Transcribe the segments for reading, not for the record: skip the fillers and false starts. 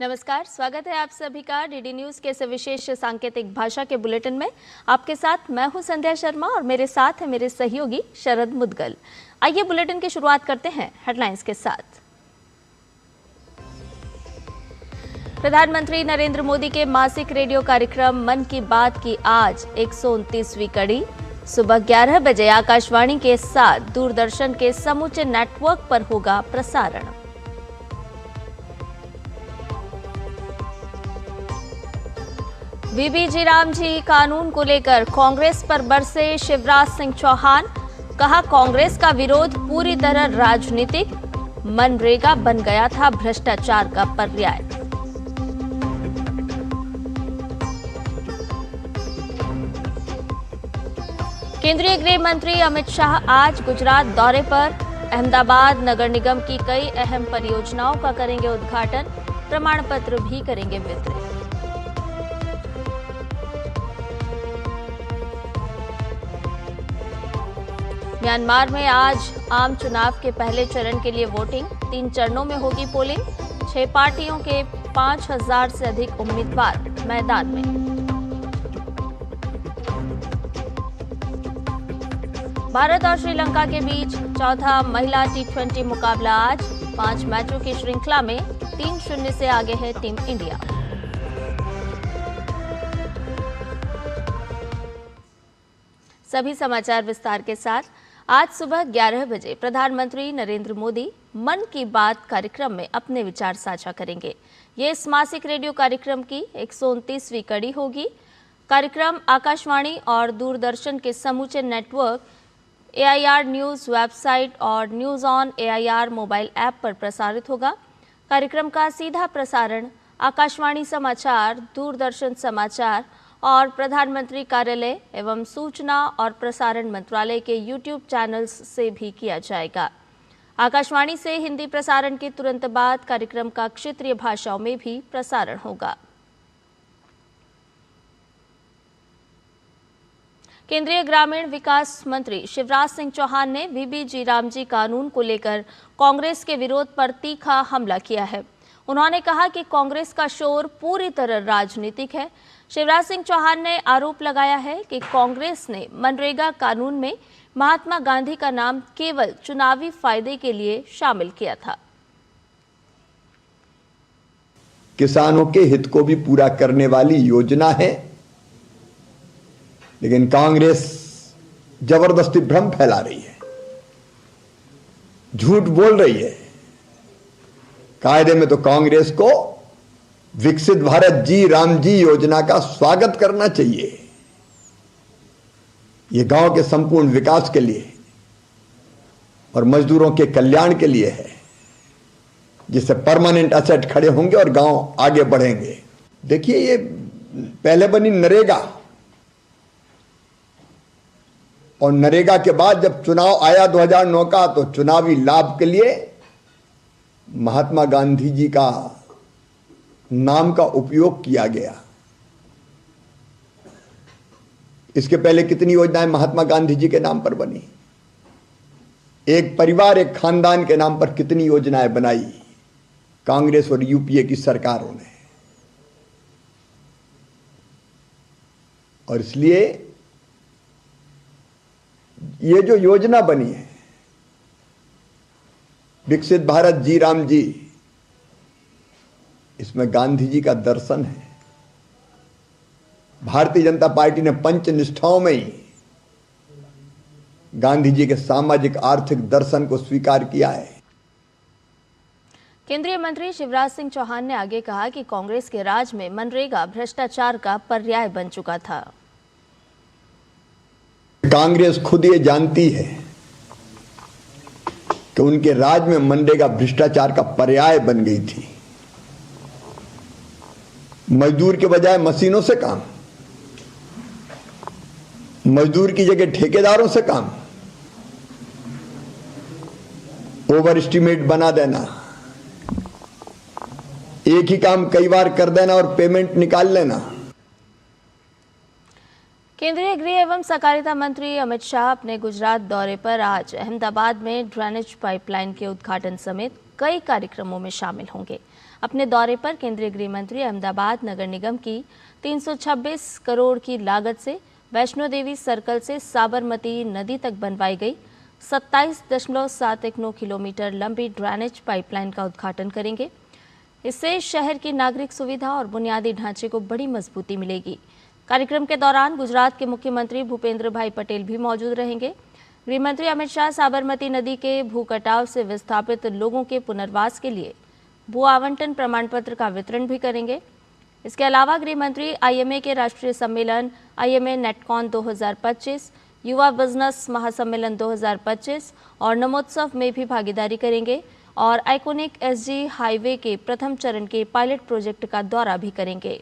नमस्कार, स्वागत है आप सभी का डीडी न्यूज के इस विशेष सांकेतिक भाषा के बुलेटिन में। आपके साथ मैं हूं संध्या शर्मा और मेरे साथ है मेरे सहयोगी शरद मुदगल। आइए बुलेटिन की शुरुआत करते हैं हेडलाइंस के साथ। प्रधानमंत्री नरेंद्र मोदी के मासिक रेडियो कार्यक्रम मन की बात की आज 129वीं कड़ी सुबह 11 बजे आकाशवाणी के साथ दूरदर्शन के समूचे नेटवर्क पर होगा प्रसारण। वीबीजी रामजी कानून को लेकर कांग्रेस पर बरसे शिवराज सिंह चौहान, कहा कांग्रेस का विरोध पूरी तरह राजनीतिक, मनरेगा बन गया था भ्रष्टाचार का पर्याय। केंद्रीय गृह मंत्री अमित शाह आज गुजरात दौरे पर, अहमदाबाद नगर निगम की कई अहम परियोजनाओं का करेंगे उद्घाटन, प्रमाण पत्र भी करेंगे वितरित। म्यांमार में आज आम चुनाव के पहले चरण के लिए वोटिंग, 3 चरणों में होगी पोलिंग, 6 पार्टियों के 5000 से अधिक उम्मीदवार मैदान में। भारत और श्रीलंका के बीच चौथा महिला T20 मुकाबला आज, 5 मैचों की श्रृंखला में 3-0 से आगे है टीम इंडिया। सभी समाचार विस्तार के साथ। आज सुबह 11 बजे प्रधानमंत्री नरेंद्र मोदी मन की बात कार्यक्रम में अपने विचार साझा करेंगे। ये इस मासिक रेडियो कार्यक्रम की 129वीं कड़ी होगी। कार्यक्रम आकाशवाणी और दूरदर्शन के समूचे नेटवर्क, AIR न्यूज़ वेबसाइट और news on AIR mobile app पर प्रसारित होगा। कार्यक्रम का सीधा प्रसारण आकाशवाणी समाचार, दूरदर्शन समाचार और प्रधानमंत्री कार्यालय एवं सूचना और प्रसारण मंत्रालय के YouTube चैनल्स से भी किया जाएगा। आकाशवाणी से हिंदी प्रसारण के तुरंत बाद कार्यक्रम का क्षेत्रीय भाषाओं में भी प्रसारण होगा। केंद्रीय ग्रामीण विकास मंत्री शिवराज सिंह चौहान ने वीबीजी रामजी कानून को लेकर कांग्रेस के विरोध पर तीखा हमला किया है। उन्होंने कहा कि कांग्रेस का शोर पूरी तरह राजनीतिक है। शिवराज सिंह चौहान ने आरोप लगाया है कि कांग्रेस ने मनरेगा कानून में महात्मा गांधी का नाम केवल चुनावी फायदे के लिए शामिल किया था। किसानों के हित को भी पूरा करने वाली योजना है, लेकिन कांग्रेस जबरदस्ती भ्रम फैला रही है, झूठ बोल रही है। कायदे में तो कांग्रेस को विकसित भारत जी राम जी योजना का स्वागत करना चाहिए। यह गांव के संपूर्ण विकास के लिए और मजदूरों के कल्याण के लिए है, जिससे परमानेंट असेट खड़े होंगे और गांव आगे बढ़ेंगे। देखिए, ये पहले बनी नरेगा और नरेगा के बाद जब चुनाव आया 2009 का, तो चुनावी लाभ के लिए महात्मा गांधी जी का नाम का उपयोग किया गया। इसके पहले कितनी योजनाएं महात्मा गांधी जी के नाम पर बनी, एक परिवार एक खानदान के नाम पर कितनी योजनाएं बनाई कांग्रेस और यूपीए की सरकारों ने। और इसलिए ये जो योजना बनी है विकसित भारत जी राम जी, इसमें गांधी जी का दर्शन है। भारतीय जनता पार्टी ने पंच निष्ठाओं में ही गांधी जी के सामाजिक आर्थिक दर्शन को स्वीकार किया है। केंद्रीय मंत्री शिवराज सिंह चौहान ने आगे कहा कि कांग्रेस के राज में मनरेगा भ्रष्टाचार का पर्याय बन चुका था। कांग्रेस खुद ये जानती है कि उनके राज में मनरेगा भ्रष्टाचार का पर्याय बन गई थी। मजदूर के बजाय मशीनों से काम, मजदूर की जगह ठेकेदारों से काम, ओवर एस्टिमेट बना देना, एक ही काम कई बार कर देना और पेमेंट निकाल लेना। केंद्रीय गृह एवं सहकारिता मंत्री अमित शाह अपने गुजरात दौरे पर आज अहमदाबाद में ड्रेनेज पाइपलाइन के उद्घाटन समेत कई कार्यक्रमों में शामिल होंगे। अपने दौरे पर केंद्रीय गृह मंत्री अहमदाबाद नगर निगम की 326 करोड़ की लागत से वैष्णो देवी सर्कल से साबरमती नदी तक बनवाई गई 27.719 किलोमीटर लंबी ड्रेनेज पाइपलाइन का उद्घाटन करेंगे। इससे शहर की नागरिक सुविधा और बुनियादी ढांचे को बड़ी मजबूती मिलेगी। कार्यक्रम के दौरान गुजरात के मुख्यमंत्री भूपेंद्र भाई पटेल भी मौजूद रहेंगे। गृह मंत्री अमित शाह साबरमती नदी के भू कटाव से विस्थापित लोगों के पुनर्वास के लिए भू आवंटन प्रमाण पत्र का वितरण भी करेंगे। इसके अलावा गृह मंत्री IMA के राष्ट्रीय सम्मेलन IMA नेटकॉन 2025, युवा बिजनेस महासम्मेलन 2025 और नमोत्सव में भी भागीदारी करेंगे और आइकॉनिक SG हाईवे के प्रथम चरण के पायलट प्रोजेक्ट का दौरा भी करेंगे।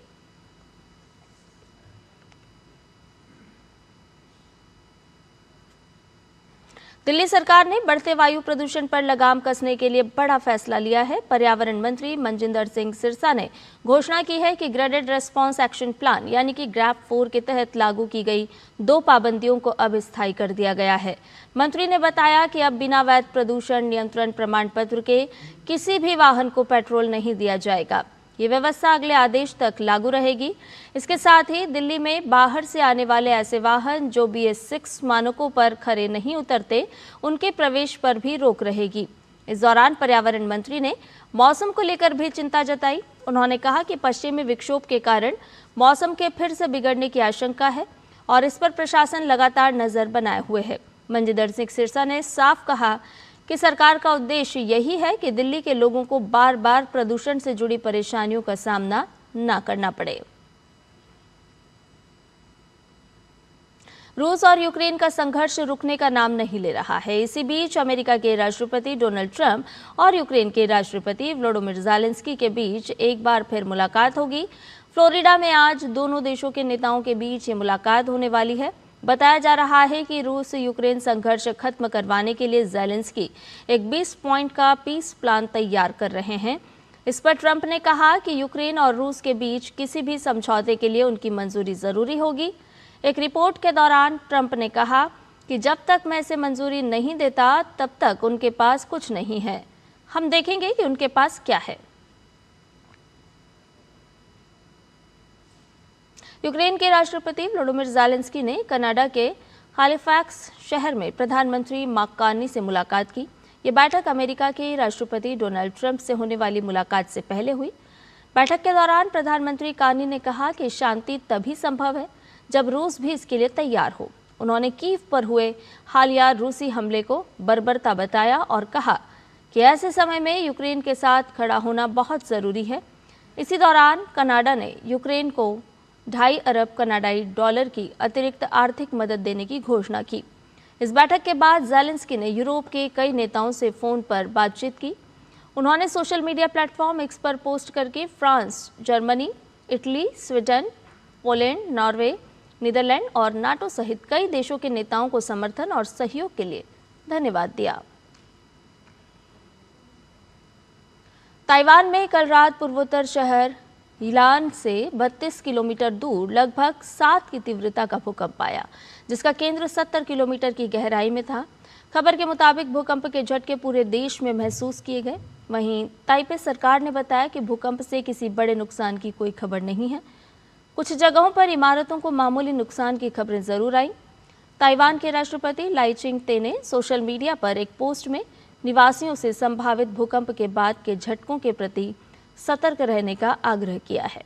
दिल्ली सरकार ने बढ़ते वायु प्रदूषण पर लगाम कसने के लिए बड़ा फैसला लिया है। पर्यावरण मंत्री मनजिंदर सिंह सिरसा ने घोषणा की है कि ग्रेडेड रेस्पॉन्स एक्शन प्लान यानी कि ग्रैप 4 के तहत लागू की गई 2 पाबंदियों को अब स्थायी कर दिया गया है। मंत्री ने बताया कि अब बिना वैध प्रदूषण नियंत्रण प्रमाण पत्र के किसी भी वाहन को पेट्रोल नहीं दिया जाएगा। ये व्यवस्था अगले आदेश तक लागू रहेगी। इसके साथ ही दिल्ली में बाहर से आने वाले ऐसे वाहन जो BS6 मानकों पर खरे नहीं उतरते, उनके प्रवेश पर भी रोक रहेगी। इस दौरान पर्यावरण मंत्री ने मौसम को लेकर भी चिंता जताई। उन्होंने कहा कि पश्चिमी विक्षोभ के कारण मौसम के फिर से बिगड़ने की आशंका है और इस पर प्रशासन लगातार नजर बनाए हुए है। मनजिंदर सिंह सिरसा ने साफ कहा कि सरकार का उद्देश्य यही है कि दिल्ली के लोगों को बार बार प्रदूषण से जुड़ी परेशानियों का सामना न करना पड़े। रूस और यूक्रेन का संघर्ष रुकने का नाम नहीं ले रहा है। इसी बीच अमेरिका के राष्ट्रपति डोनाल्ड ट्रंप और यूक्रेन के राष्ट्रपति वोलोदिमीर ज़ेलेंस्की के बीच एक बार फिर मुलाकात होगी। फ्लोरिडा में आज दोनों देशों के नेताओं के बीच ये मुलाकात होने वाली है। बताया जा रहा है कि रूस यूक्रेन संघर्ष खत्म करवाने के लिए ज़ेलेंस्की एक 20 पॉइंट का पीस प्लान तैयार कर रहे हैं। इस पर ट्रंप ने कहा कि यूक्रेन और रूस के बीच किसी भी समझौते के लिए उनकी मंजूरी जरूरी होगी। एक रिपोर्ट के दौरान ट्रंप ने कहा कि जब तक मैं इसे मंजूरी नहीं देता तब तक उनके पास कुछ नहीं है। हम देखेंगे कि उनके पास क्या है। यूक्रेन के राष्ट्रपति वोलोदिमीर ज़ेलेंस्की ने कनाडा के हैलिफैक्स शहर में प्रधानमंत्री मार्क कार्नी से मुलाकात की। ये बैठक अमेरिका के राष्ट्रपति डोनाल्ड ट्रंप से होने वाली मुलाकात से पहले हुई। बैठक के दौरान प्रधानमंत्री कार्नी ने कहा कि शांति तभी संभव है जब रूस भी इसके लिए तैयार हो। उन्होंने कीव पर हुए हालिया रूसी हमले को बर्बरता बताया और कहा कि ऐसे समय में यूक्रेन के साथ खड़ा होना बहुत ज़रूरी है। इसी दौरान कनाडा ने यूक्रेन को 2.5 अरब कनाडाई डॉलर की अतिरिक्त आर्थिक मदद देने की घोषणा की। इस बैठक के बाद ज़ेलेंस्की ने यूरोप के कई नेताओं से फ़ोन पर बातचीत की। उन्होंने सोशल मीडिया प्लेटफॉर्म X पर पोस्ट करके France, Germany, Italy, Sweden, Poland, Norway, Netherlands और नाटो सहित कई देशों के नेताओं को समर्थन और सहयोग के लिए धन्यवाद दिया। ताइवान में कल रात पूर्वोत्तर शहर यिलान से 32 किलोमीटर दूर लगभग 7 की तीव्रता का भूकंप आया, जिसका केंद्र 70 किलोमीटर की गहराई में था। खबर के मुताबिक भूकंप के झटके पूरे देश में महसूस किए गए। वहीं ताइपे सरकार ने बताया कि भूकंप से किसी बड़े नुकसान की कोई खबर नहीं है। कुछ जगहों पर इमारतों को मामूली नुकसान की खबरें जरूर आई। ताइवान के राष्ट्रपति लाई चिंग-ते ने सोशल मीडिया पर एक पोस्ट में निवासियों से संभावित भूकंप के बाद के झटकों के प्रति सतर्क रहने का आग्रह किया है।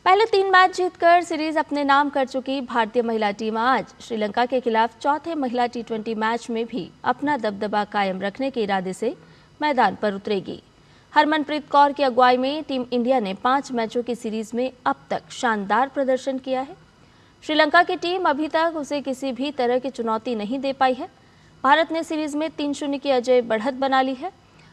पहले 3 मैच जीतकर सीरीज अपने नाम कर चुकी भारतीय महिला टीम आज श्रीलंका के खिलाफ चौथे महिला T20 मैच में भी अपना दबदबा कायम रखने के इरादे से मैदान पर उतरेगी। हरमनप्रीत कौर की अगुवाई में टीम इंडिया ने 5 मैचों की सीरीज में अब तक शानदार प्रदर्शन किया है। श्रीलंका की टीम अभी तक उसे किसी भी तरह की चुनौती नहीं दे पाई है। भारत ने सीरीज में 3-0 की अजय बढ़त बना ली है।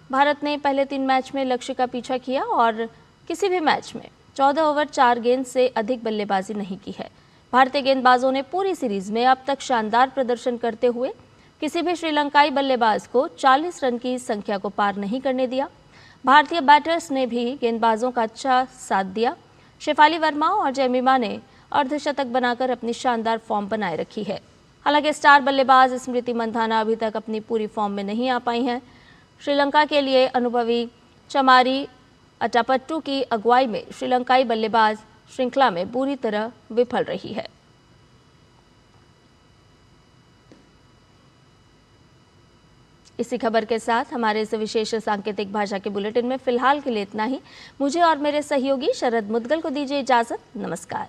भारत ने पहले 3 मैच में लक्ष्य का पीछा किया और किसी भी मैच में 14 ओवर 4 गेंद से अधिक बल्लेबाजी नहीं की है। भारतीय गेंदबाजों ने पूरी सीरीज में अब तक शानदार प्रदर्शन करते हुए किसी भी श्रीलंकाई बल्लेबाज को 40 रन की संख्या को पार नहीं करने दिया। भारतीय बैटर्स ने भी गेंदबाजों का अच्छा साथ दिया। शेफाली वर्मा और जेमिमा ने अर्धशतक बनाकर अपनी शानदार फॉर्म बनाए रखी है। हालांकि स्टार बल्लेबाज स्मृति मंधाना अभी तक अपनी पूरी फॉर्म में नहीं आ पाई हैं। श्रीलंका के लिए अनुभवी चमारी अटापट्टू की अगुवाई में श्रीलंकाई बल्लेबाज श्रृंखला में बुरी तरह विफल रही है। इसी खबर के साथ हमारे इस विशेष सांकेतिक भाषा के बुलेटिन में फिलहाल के लिए इतना ही। मुझे और मेरे सहयोगी शरद मुदगल को दीजिए इजाजत। नमस्कार।